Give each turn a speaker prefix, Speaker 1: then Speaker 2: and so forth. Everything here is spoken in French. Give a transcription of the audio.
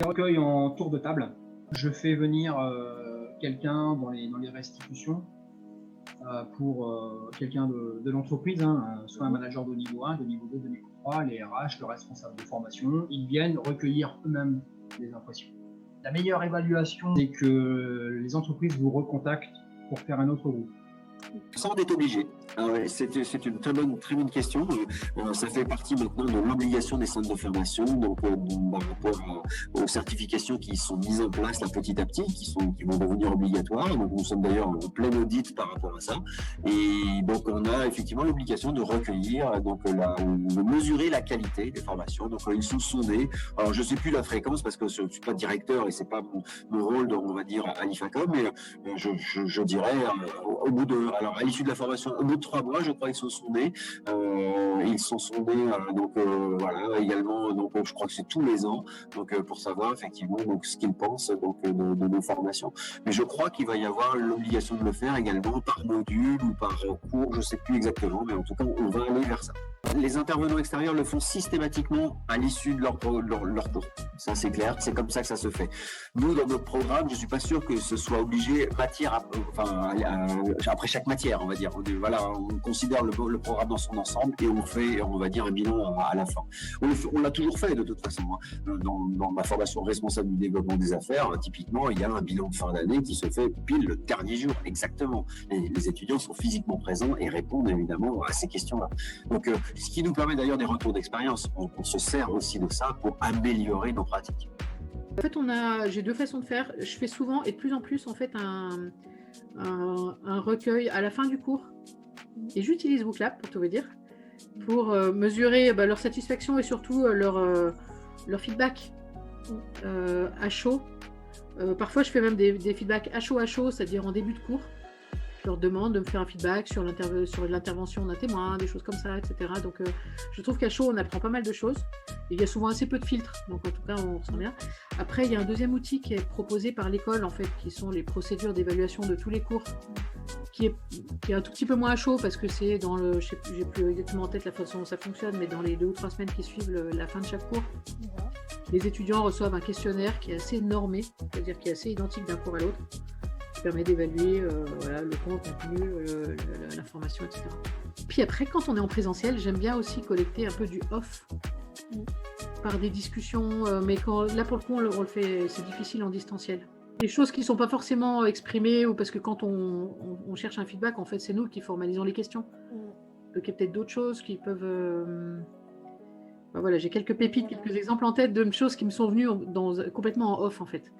Speaker 1: Recueil en tour de table. Je fais venir quelqu'un dans les restitutions pour quelqu'un de l'entreprise, soit un manager de niveau 1, de niveau 2, de niveau 3, les RH, le responsable de formation. Ils viennent recueillir eux-mêmes des impressions. La meilleure évaluation, c'est que les entreprises vous recontactent pour faire un autre groupe.
Speaker 2: Ça, on est obligé. C'est une très bonne question. Ça fait partie maintenant de l'obligation des centres de formation, donc par rapport aux certifications qui sont mises en place là, petit à petit, qui vont devenir obligatoires. Donc nous sommes d'ailleurs en plein audit par rapport à ça. Et donc on a effectivement l'obligation de recueillir, de mesurer la qualité des formations. Donc ils sont sondés. Alors je sais plus la fréquence parce que je suis pas directeur et c'est pas mon rôle, on va dire à l'IFACOM, mais je dirais au bout de, alors à l'issue de la formation, au bout de 3 mois, je crois, ils sont sondés. Voilà, également, donc je crois que c'est tous les ans, donc pour savoir effectivement donc ce qu'ils pensent donc de nos formations. Mais je crois qu'il va y avoir l'obligation de le faire également par module ou par cours, je sais plus exactement, mais en tout cas, on va aller vers ça. Les intervenants extérieurs le font systématiquement à l'issue de leur cours. Ça, c'est clair, c'est comme ça que ça se fait. Nous, dans notre programme, je suis pas sûr que ce soit obligé après chaque matière, on va dire. On considère le programme dans son ensemble et on fait, on va dire, un bilan à la fin. On l'a toujours fait de toute façon. Dans ma formation responsable du développement des affaires, typiquement, il y a un bilan de fin d'année qui se fait pile le dernier jour, exactement. Les étudiants sont physiquement présents et répondent évidemment à ces questions-là. Donc, ce qui nous permet d'ailleurs des retours d'expérience. On se sert aussi de ça pour améliorer nos pratiques.
Speaker 3: En fait, j'ai 2 façons de faire. Je fais souvent et de plus en plus en fait un recueil à la fin du cours. Et j'utilise Booklab, pour tout vous dire, pour mesurer leur satisfaction et surtout leur feedback à chaud. Parfois, je fais même des feedbacks à chaud, c'est-à-dire en début de cours. Je leur demande de me faire un feedback sur l'intervention d'un témoin, des choses comme ça, etc. Donc, je trouve qu'à chaud, on apprend pas mal de choses. Et il y a souvent assez peu de filtres, donc en tout cas, on ressent bien. Après, il y a un deuxième outil qui est proposé par l'école, en fait, qui sont les procédures d'évaluation de tous les cours, qui est un tout petit peu moins à chaud, parce que c'est dans j'ai plus exactement en tête la façon dont ça fonctionne, mais dans les 2 ou 3 semaines qui suivent la fin de chaque cours, les étudiants reçoivent un questionnaire qui est assez normé, c'est-à-dire qui est assez identique d'un cours à l'autre, qui permet d'évaluer le contenu, l'information, etc. Puis après, quand on est en présentiel, j'aime bien aussi collecter un peu du off par des discussions, mais là pour le coup, on le fait, c'est difficile en distanciel. Des choses qui ne sont pas forcément exprimées, ou parce que quand on cherche un feedback, en fait, c'est nous qui formalisons les questions. Donc il y a peut-être d'autres choses qui peuvent... j'ai quelques pépites, quelques exemples en tête de choses qui me sont venues complètement en off, en fait.